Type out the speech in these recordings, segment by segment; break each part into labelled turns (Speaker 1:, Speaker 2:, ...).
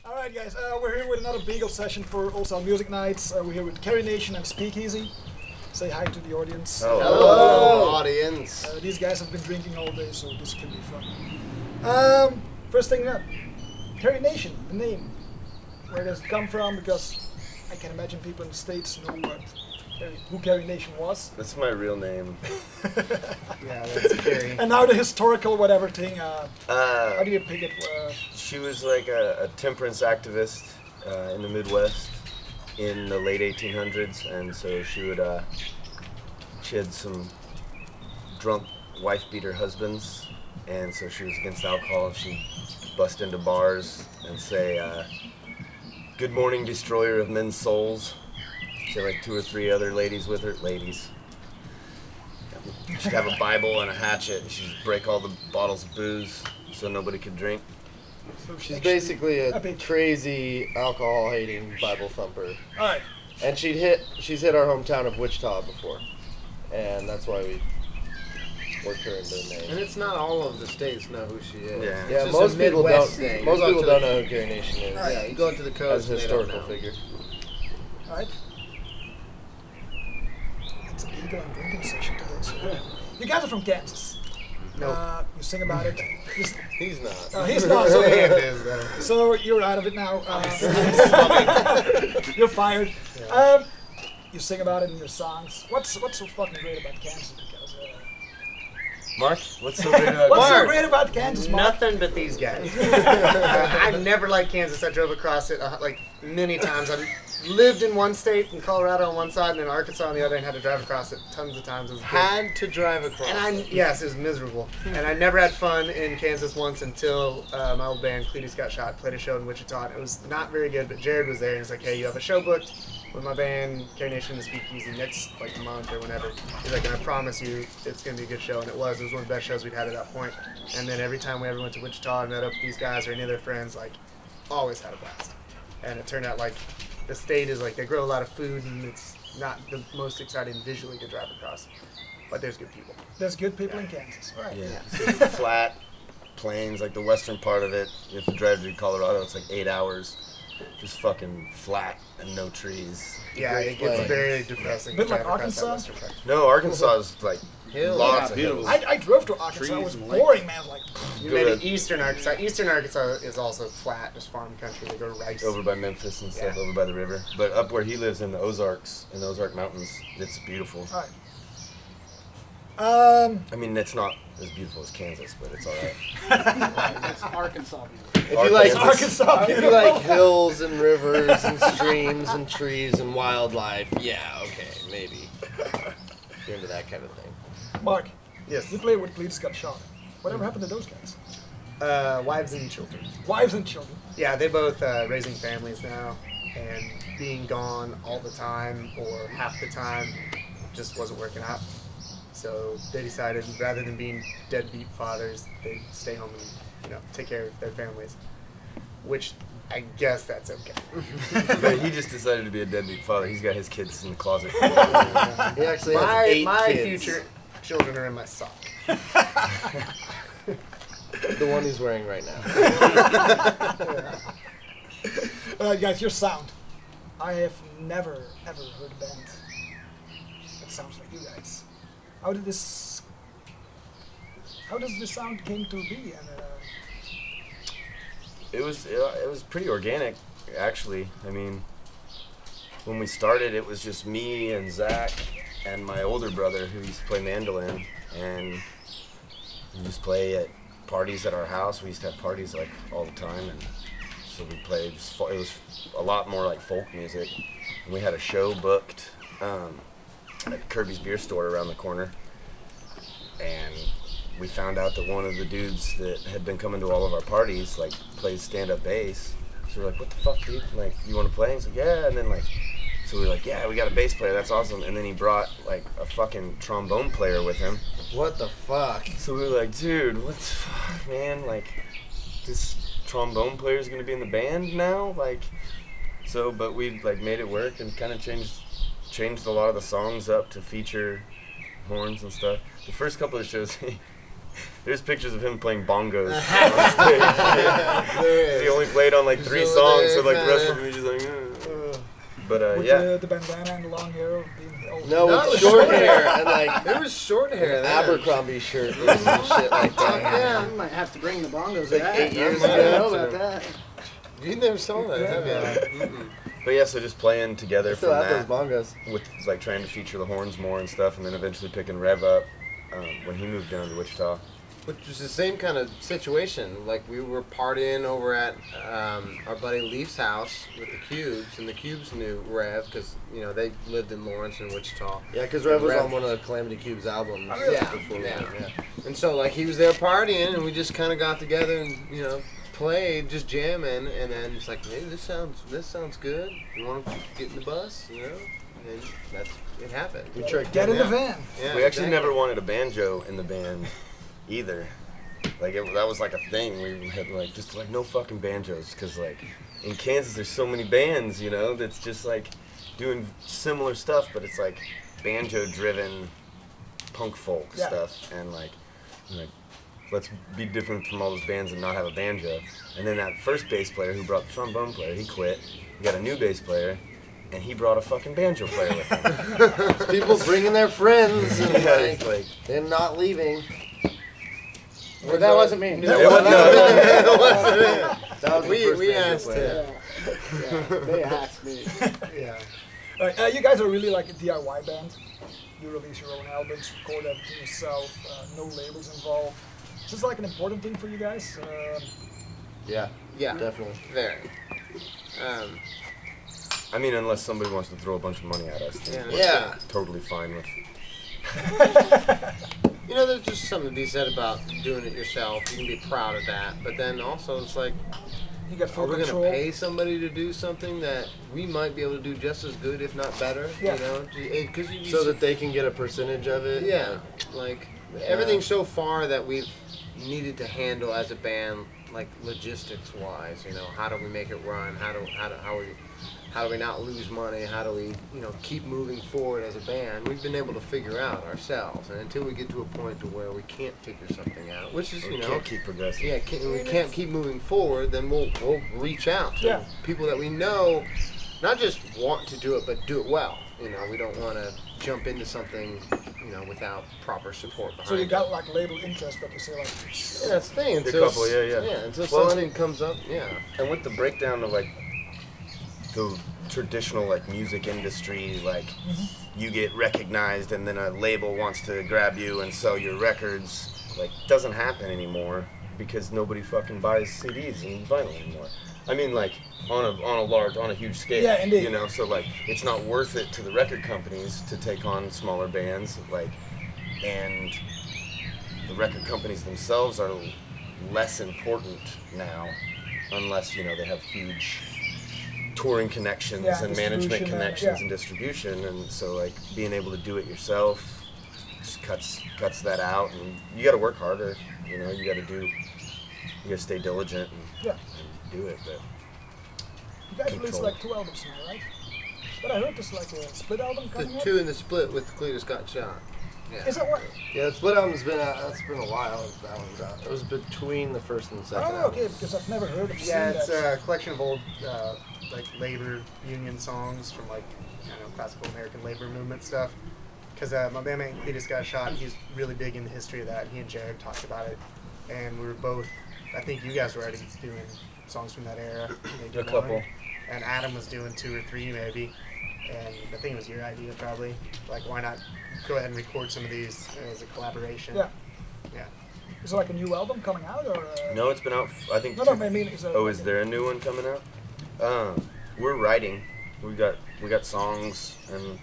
Speaker 1: Alright guys, we're here with another Beagle session for All Style Music Nights. We're here with Carrie Nation and Speakeasy. Say hi to the audience.
Speaker 2: Hello, audience.
Speaker 1: These guys have been drinking all day, so this can be fun. First thing up, Carrie Nation, the name. Where does it come from? Because I can imagine people in the States know who Carrie Nation was.
Speaker 2: That's my real name.
Speaker 3: Yeah, that's Carrie.
Speaker 1: And now the historical whatever thing, how do you pick it?
Speaker 2: She was like a temperance activist in the Midwest in the late 1800s, and so she had some drunk wife beater husbands, and so she was against alcohol, and she'd bust into bars and say, "Good morning, destroyer of men's souls." She had like 2 or 3 other ladies with her. She'd have a Bible and a hatchet, and she'd break all the bottles of booze so nobody could drink.
Speaker 1: So
Speaker 3: She's basically a crazy alcohol-hating Bible thumper.
Speaker 1: Alright.
Speaker 3: And she's hit our hometown of Wichita before, and that's why we worked her into the
Speaker 4: And
Speaker 3: name.
Speaker 4: it's not all of the states know who she is.
Speaker 2: Yeah.
Speaker 3: Yeah,
Speaker 4: It's just
Speaker 3: most
Speaker 4: a
Speaker 3: people
Speaker 4: Midwest
Speaker 3: don't.
Speaker 4: thing.
Speaker 3: Most
Speaker 4: You go
Speaker 3: people
Speaker 4: to
Speaker 3: don't
Speaker 4: the-
Speaker 3: know who Carrie Nation is
Speaker 4: Yeah, you go into the coast
Speaker 3: as a
Speaker 4: and they don't
Speaker 3: historical
Speaker 4: know.
Speaker 3: figure.
Speaker 1: Alright. It's a Beagle and drinking session today. So. You guys are from Kansas.
Speaker 4: Nope.
Speaker 1: You sing about it.
Speaker 3: He's not.
Speaker 1: He's not. So,
Speaker 4: It is, though.
Speaker 1: so you're out of it now. You're fired. You sing about it in your songs. What's so fucking great about Kansas? Because
Speaker 2: Mark, what's so great about
Speaker 1: what's so
Speaker 4: Mark.
Speaker 1: great about Kansas, Mark?
Speaker 4: Nothing but these guys. I never liked Kansas. I drove across it like many times. I lived in one state, in Colorado on one side, and in Arkansas on the other, and had to drive across it tons of times as a kid.
Speaker 3: Had to drive across.
Speaker 4: Yes, it was miserable. And I never had fun in Kansas once until my old band, Cletus Got Shot, played a show in Wichita. And it was not very good, but Jared was there, and he's like, "Hey, you have a show booked with my band, Carrie Nation and Speakeasy, next month or whenever." He's like, "And I promise you, it's going to be a good show." And it was. It was one of the best shows we'd had at that point. And then every time we ever went to Wichita and met up with these guys or any of their friends, like, always had a blast. And it turned out, like, the state is like, they grow a lot of food, and it's not the most exciting visually to drive across. But there's good people.
Speaker 1: There's good people in Kansas. All right.
Speaker 2: Yeah, so flat plains, like the western part of it. You have to drive to Colorado. It's like 8 hours, just fucking flat and no trees.
Speaker 4: Yeah, it gets
Speaker 3: Like-
Speaker 4: very depressing.
Speaker 1: Bit
Speaker 4: to
Speaker 1: like
Speaker 4: drive across that
Speaker 1: Arkansas?
Speaker 4: western part.
Speaker 2: No, Arkansas is like
Speaker 4: Hills.
Speaker 2: lots
Speaker 5: Yeah,
Speaker 2: of
Speaker 5: beautiful.
Speaker 2: hills.
Speaker 1: I drove to Arkansas. It
Speaker 5: Trees
Speaker 1: was
Speaker 5: and lakes.
Speaker 1: boring, man. Like,
Speaker 4: Maybe eastern Arkansas. Eastern Arkansas is also flat, just farm country. They grow rice.
Speaker 2: Over by Memphis and stuff,
Speaker 4: Yeah.
Speaker 2: over by the river. But up where he lives in the Ozarks, in the Ozark Mountains, it's beautiful.
Speaker 1: all right.
Speaker 2: I mean, it's not as beautiful as Kansas, but it's all right.
Speaker 5: It's Arkansas.
Speaker 3: If you like,
Speaker 1: Arkansas,
Speaker 3: if you
Speaker 1: beautiful.
Speaker 3: like hills and rivers and streams and trees and wildlife, yeah, okay, maybe. If you're into that kind of thing.
Speaker 1: Mark,
Speaker 4: Yes.
Speaker 1: you played with Cletus Got Shot. Whatever happened to those guys?
Speaker 4: Wives and children.
Speaker 1: Wives and children.
Speaker 4: Yeah, they both raising families now, and being gone all the time or half the time just wasn't working out. So they decided rather than being deadbeat fathers, they'd stay home and take care of their families, which I guess that's okay.
Speaker 2: But he just decided to be a deadbeat father. He's got his kids in the closet.
Speaker 3: He actually has
Speaker 4: My
Speaker 3: 8
Speaker 4: my
Speaker 3: kids.
Speaker 4: future children are in my sock.
Speaker 3: The one he's wearing right now.
Speaker 1: All right, guys, your sound. I have never, ever heard a band that sounds like you guys. How does this sound came to be? And
Speaker 2: It was pretty organic, actually. I mean, when we started, it was just me and Zach and my older brother who used to play mandolin, and we just play at parties at our house. We used to have parties like all the time, and so we played. It was a lot more like folk music. And we had a show booked at Kirby's Beer Store around the corner, and we found out that one of the dudes that had been coming to all of our parties like plays stand-up bass. So we're like, "What the fuck, dude? Like, you want to play?" And he's like, "Yeah." And then so we were like, "Yeah, we got a bass player. That's awesome." And then he brought like a fucking trombone player with him.
Speaker 3: What the fuck?
Speaker 2: So we were like, "Dude, what the fuck, man? Like, this trombone player's gonna be in the band now?" Like, so, but we like made it work and kind of changed a lot of the songs up to feature horns and stuff. The first couple of shows, There's pictures of him playing bongos on stage. He only played on like 3 songs, so like the rest of them, he's just like. But
Speaker 1: With
Speaker 2: yeah.
Speaker 1: the bandana and the long hair.
Speaker 3: No,
Speaker 4: No,
Speaker 3: with
Speaker 4: it's
Speaker 3: short
Speaker 4: short
Speaker 3: hair and like
Speaker 4: It was short hair. then.
Speaker 3: Abercrombie shirt and shit like that.
Speaker 4: Yeah.
Speaker 5: I might have to bring the bongos
Speaker 3: Like
Speaker 5: back.
Speaker 3: 8 years
Speaker 5: I don't know
Speaker 3: ago.
Speaker 5: about that.
Speaker 3: You never saw that, have you?
Speaker 2: But yeah, so just playing together
Speaker 3: Still
Speaker 2: from
Speaker 3: have those
Speaker 2: that,
Speaker 3: bongos.
Speaker 2: with like trying to feature the horns more and stuff, and then eventually picking Rev up when he moved down to Wichita.
Speaker 3: Which was the same kind of situation. Like we were partying over at our buddy Leaf's house with the Cubes, and the Cubes knew Rev because they lived in Lawrence and Wichita. Yeah, because Rev was on one of the Calamity Cubes albums.
Speaker 4: Yeah.
Speaker 3: Yeah. And so like he was there partying, and we just kind of got together and played, just jamming, and then it's like, hey, this sounds good. You want to get in the bus, and it happened. We tricked
Speaker 1: Get
Speaker 3: him.
Speaker 1: in the van.
Speaker 3: Yeah,
Speaker 2: We actually
Speaker 3: exactly.
Speaker 2: never wanted a banjo in the band either. Like that was like a thing. We had like just like no fucking banjos because like in Kansas there's so many bands, that's just like doing similar stuff, but it's like banjo driven punk folk stuff, and like let's be different from all those bands and not have a banjo. And then that first bass player who brought the trombone player, he quit. We got a new bass player, and he brought a fucking banjo player with him.
Speaker 3: People bringing their friends and
Speaker 2: It's like
Speaker 3: they're not leaving.
Speaker 5: Well, that wasn't me.
Speaker 2: it was,
Speaker 3: That was we asked
Speaker 5: Yeah. They asked me.
Speaker 4: Yeah.
Speaker 1: All right, you guys are really like a DIY band. You release your own albums, record everything yourself, no labels involved. Is this like an important thing for you guys?
Speaker 3: Yeah,
Speaker 6: Definitely.
Speaker 3: very.
Speaker 2: I mean, unless somebody wants to throw a bunch of money at us, then we're
Speaker 3: Yeah.
Speaker 2: totally fine with.
Speaker 3: There's just something to be said about doing it yourself. You can be proud of that, but then also it's like,
Speaker 1: You got
Speaker 3: are
Speaker 1: full
Speaker 3: we going
Speaker 1: control.
Speaker 3: to pay somebody to do something that we might be able to do just as good, if not better?
Speaker 1: Yeah.
Speaker 3: Because
Speaker 6: So that they can get a percentage of it.
Speaker 3: yeah, like everything so far that we've needed to handle as a band, like logistics wise, how do we make it run? How do we not lose money? How do we, keep moving forward as a band? We've been able to figure out ourselves, and until we get to a point to where we can't figure something out, which is,
Speaker 2: We can't keep progressing.
Speaker 3: yeah, we can't keep moving forward, then we'll reach out to
Speaker 1: Yeah.
Speaker 3: people that we know, not just want to do it, but do it well. We don't want to jump into something, without proper support behind
Speaker 1: So you
Speaker 3: it.
Speaker 1: got like label interest, but you say like,
Speaker 3: Yeah, that's the thing.
Speaker 2: A
Speaker 3: Until
Speaker 2: couple, yeah.
Speaker 3: until
Speaker 2: Well,
Speaker 3: something comes up, yeah.
Speaker 2: And with the breakdown of like the traditional like music industry, like you get recognized and then a label wants to grab you and sell your records, like doesn't happen anymore because nobody fucking buys CDs and vinyl anymore. I mean, like on a huge scale.
Speaker 1: Yeah, indeed.
Speaker 2: So like it's not worth it to the record companies to take on smaller bands, like, and the record companies themselves are less important now, unless they have huge touring connections
Speaker 1: Yeah,
Speaker 2: and management
Speaker 1: distribution,
Speaker 2: connections
Speaker 1: yeah.
Speaker 2: and distribution, and so like being able to do it yourself just cuts that out, and you got to work harder. You got to stay diligent
Speaker 1: yeah.
Speaker 2: and do it. But
Speaker 1: You guys released
Speaker 2: Control.
Speaker 1: like 2 albums now, right? But I heard there's like a split album
Speaker 3: The
Speaker 1: coming up.
Speaker 3: 2 in the split with Cletus Got Shot. Yeah.
Speaker 1: Is that what?
Speaker 6: Yeah, the split album's been out. That's been a while. That one's out. It was between the first and the second
Speaker 1: Oh,
Speaker 6: album.
Speaker 1: okay, because I've never heard of
Speaker 4: Yeah, it's
Speaker 1: that.
Speaker 4: a collection of old like labor union songs from like classical American labor movement stuff. Because my bandmate Cletus Got Shot, he's really big in the history of that. He and Jared talked about it, and we were both. I think you guys were already doing songs from that era. Maybe
Speaker 2: A couple.
Speaker 4: one. And Adam was doing 2 or 3 maybe. And I think it was your idea probably. Like, why not go ahead and record some of these as a collaboration?
Speaker 1: Yeah.
Speaker 4: Yeah.
Speaker 1: Is it like a new album coming out or?
Speaker 2: no, it's been out. I think.
Speaker 1: No, I mean, is it?
Speaker 2: Oh, is there a new one coming out? We're writing. We got songs and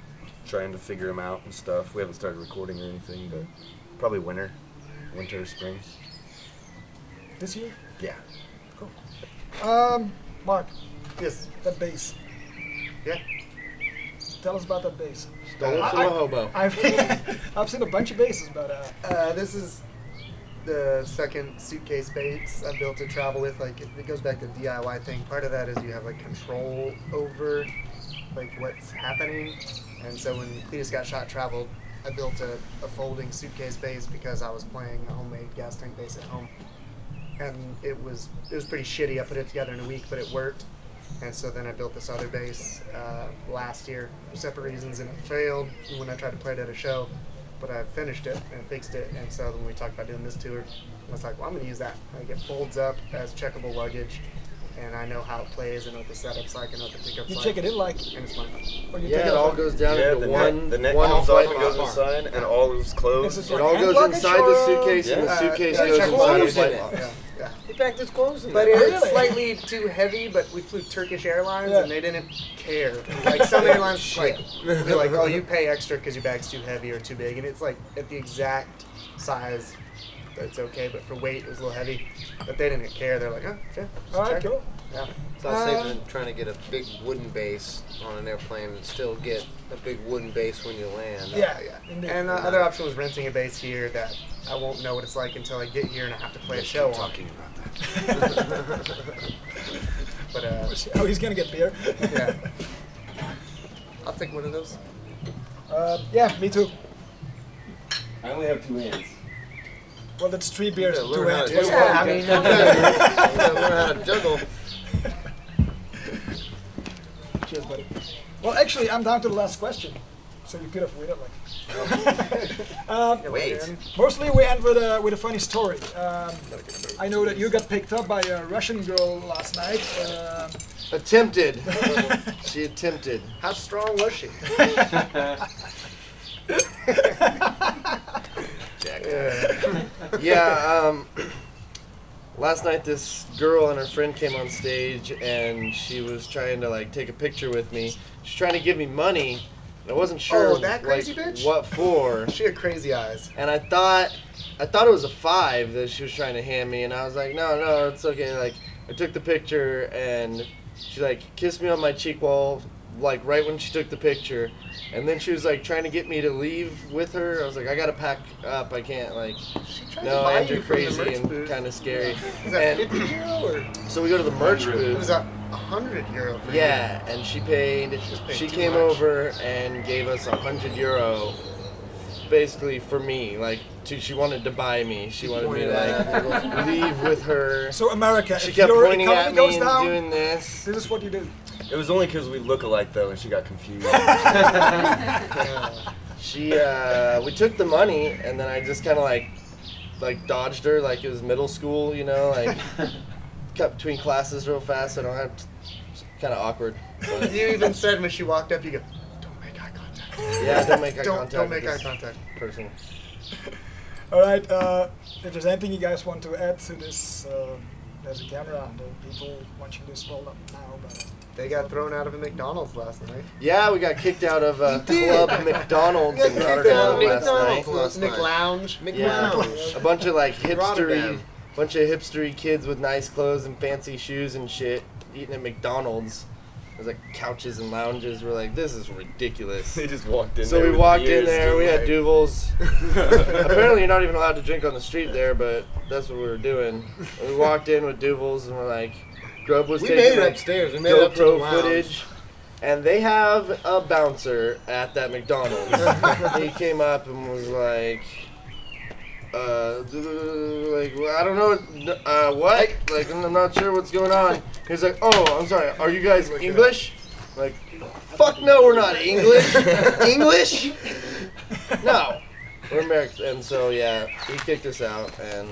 Speaker 2: trying to figure them out and stuff. We haven't started recording or anything, but probably winter, spring.
Speaker 1: This year?
Speaker 2: Yeah.
Speaker 1: Mark,
Speaker 4: Yes.
Speaker 1: that bass.
Speaker 4: Yeah.
Speaker 1: Tell us about that bass.
Speaker 6: Stole it from a hobo.
Speaker 1: I've seen a bunch of basses, but
Speaker 4: This is the second suitcase bass I built to travel with. Like it goes back to the DIY thing. Part of that is you have like control over like what's happening. And so when Cletus Got Shot traveled, I built a folding suitcase base because I was playing a homemade gas tank base at home, and it was pretty shitty. I put it together in a week, but it worked. And so then I built this other base last year for separate reasons, and it failed when I tried to play it at a show. But I finished it and fixed it, and so when we talked about doing this tour, I was like, well, I'm going to use that. Like, it folds up as checkable luggage, and I know how it plays, I know what the setup's like, I know what the pickup's
Speaker 1: You
Speaker 4: like.
Speaker 1: check it in like,
Speaker 4: And it's mine.
Speaker 1: or you
Speaker 3: Yeah,
Speaker 1: take
Speaker 3: it
Speaker 1: it
Speaker 3: all
Speaker 1: off.
Speaker 3: goes down
Speaker 2: Yeah,
Speaker 3: into
Speaker 2: the
Speaker 3: one
Speaker 2: neck
Speaker 3: one
Speaker 2: comes off
Speaker 3: flight
Speaker 2: and goes
Speaker 3: bar.
Speaker 2: inside, and all is
Speaker 1: Is
Speaker 2: closed.
Speaker 1: this
Speaker 3: It
Speaker 1: like
Speaker 3: all
Speaker 1: hand
Speaker 3: goes
Speaker 1: luggage
Speaker 3: inside
Speaker 1: or,
Speaker 3: the suitcase, and the
Speaker 2: Yeah.
Speaker 3: suitcase
Speaker 4: Yeah,
Speaker 3: goes
Speaker 4: check
Speaker 3: inside the
Speaker 4: clothes
Speaker 3: flight
Speaker 4: in it.
Speaker 3: bar.
Speaker 4: Yeah, yeah.
Speaker 3: He packed his clothes in
Speaker 4: But
Speaker 3: there.
Speaker 4: it's
Speaker 1: Really?
Speaker 4: slightly too heavy, but we flew Turkish Airlines,
Speaker 1: Yeah.
Speaker 4: and they didn't care. Like, some airlines, like, they're like, oh, you pay extra because your bag's too heavy or too big, and it's like, at the exact size, it's okay, but for weight, it was a little heavy. But they didn't care. They're like, oh, sure.
Speaker 1: All right,
Speaker 4: check it.
Speaker 1: cool.
Speaker 4: Yeah.
Speaker 3: It's not safer than trying to get a big wooden base on an airplane and still get a big wooden base when you land.
Speaker 1: Yeah, indeed.
Speaker 4: And the other option was renting a base here that I won't know what it's like until I get here and I have to play a show on.
Speaker 2: Talking about that.
Speaker 4: But
Speaker 1: Oh, he's gonna get beer.
Speaker 4: yeah, I'll take one of those.
Speaker 1: Yeah, me too.
Speaker 2: I only have 2 hands.
Speaker 1: Well, that's 3 beers,
Speaker 3: Yeah,
Speaker 1: 2
Speaker 3: learn how
Speaker 1: hands.
Speaker 3: to
Speaker 1: What's
Speaker 3: do
Speaker 1: wrong?
Speaker 4: I mean,
Speaker 3: You gotta learn how to juggle.
Speaker 1: Cheers, buddy. Well, actually, I'm down to the last question, so you could have waited like.
Speaker 2: Wait.
Speaker 1: Mostly we end with a funny story. I know that you got picked up by a Russian girl last night.
Speaker 3: Attempted. She attempted.
Speaker 4: How strong was she?
Speaker 3: Yeah, last night this girl and her friend came on stage and she was trying to like take a picture with me. She's trying to give me money. And I wasn't sure
Speaker 4: Oh, that crazy
Speaker 3: like,
Speaker 4: bitch?
Speaker 3: what for.
Speaker 4: She had crazy eyes.
Speaker 3: And I thought it was a $5 that she was trying to hand me, and I was like, no, it's okay. Like, I took the picture and she like kissed me on my cheek while like right when she took the picture, and then she was like trying to get me to leave with her. I was like, I gotta pack up. I can't like.
Speaker 4: She tried
Speaker 3: No,
Speaker 4: to buy
Speaker 3: and
Speaker 4: you
Speaker 3: you're
Speaker 4: from the
Speaker 3: crazy
Speaker 4: merch
Speaker 3: and
Speaker 4: booth.
Speaker 3: kind of scary.
Speaker 4: Was that
Speaker 3: And
Speaker 4: 50 euro or?
Speaker 3: so we go to the merch
Speaker 4: It
Speaker 3: booth.
Speaker 4: was 100 euro for
Speaker 3: Yeah, and she paid.
Speaker 4: Just paid
Speaker 3: She
Speaker 4: too
Speaker 3: came
Speaker 4: much.
Speaker 3: over and gave us 100 euro, basically for me. Like, she wanted to buy me. She wanted me to like leave with her.
Speaker 1: So America,
Speaker 3: She
Speaker 1: if
Speaker 3: kept
Speaker 1: your
Speaker 3: pointing at
Speaker 1: economy
Speaker 3: me
Speaker 1: goes
Speaker 3: and
Speaker 1: down,
Speaker 3: doing this.
Speaker 1: this is what you do.
Speaker 2: It was only because we look alike though, and she got confused.
Speaker 3: She, we took the money, and then I just kind of like dodged her like it was middle school, you know, like cut between classes real fast. So I don't have. Kind of awkward. But
Speaker 4: You even said when she walked up, you go, don't make eye contact.
Speaker 3: yeah, don't make eye contact.
Speaker 4: Don't
Speaker 3: with
Speaker 4: make eye
Speaker 3: this
Speaker 4: contact.
Speaker 3: person.
Speaker 1: All right. If there's anything you guys want to add to this, there's a camera. The people watching this roll up now, but
Speaker 4: They got thrown out of a McDonald's last night.
Speaker 3: Yeah, we got kicked out of Club McDonald's in
Speaker 4: Got
Speaker 3: Rotterdam
Speaker 4: kicked out
Speaker 3: last
Speaker 4: of
Speaker 3: night.
Speaker 4: McDonald's McLounge.
Speaker 3: Yeah, a bunch of like hipstery, hipstery kids with nice clothes and fancy shoes and shit eating at McDonald's. There's like couches and lounges. We're like, this is ridiculous.
Speaker 2: They just walked in
Speaker 3: So
Speaker 2: there
Speaker 3: we
Speaker 2: with
Speaker 3: walked in
Speaker 2: beers,
Speaker 3: there. We had
Speaker 2: like-
Speaker 3: Duvals. Apparently, you're not even allowed to drink on the street there, but that's what we were doing. We walked in with Duvals, and we're like, Grub was
Speaker 5: We
Speaker 3: taking
Speaker 5: made it
Speaker 3: like,
Speaker 5: upstairs. We made it up to the
Speaker 3: GoPro
Speaker 5: lounge.
Speaker 3: footage, and they have a bouncer at that McDonald's. He came up and was like, like, well, I don't know, what? Like, I'm not sure what's going on. He's like, oh, I'm sorry, are you guys English? Like, fuck no, we're not English. English? No. We're Americans. And so, yeah, he kicked us out and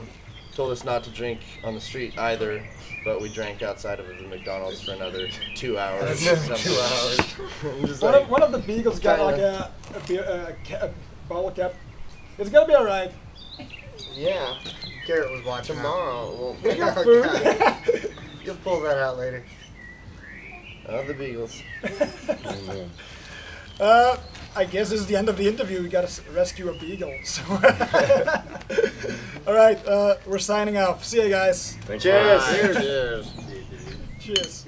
Speaker 3: told us not to drink on the street either, but we drank outside of the McDonald's for another 2 hours. Or something. 2 hours. Just like,
Speaker 1: one of the Beagles got like a bottle cap. It's gonna be alright.
Speaker 5: Yeah.
Speaker 4: Garrett was watching.
Speaker 5: Tomorrow.
Speaker 1: We got food.
Speaker 4: You'll pull that out later.
Speaker 3: the Beagles.
Speaker 1: I guess this is the end of the interview. We gotta rescue a beagle. So. All right, we're signing off. See you guys.
Speaker 2: Thanks,
Speaker 3: Cheers.
Speaker 2: Ryan.
Speaker 5: Cheers.
Speaker 1: Cheers.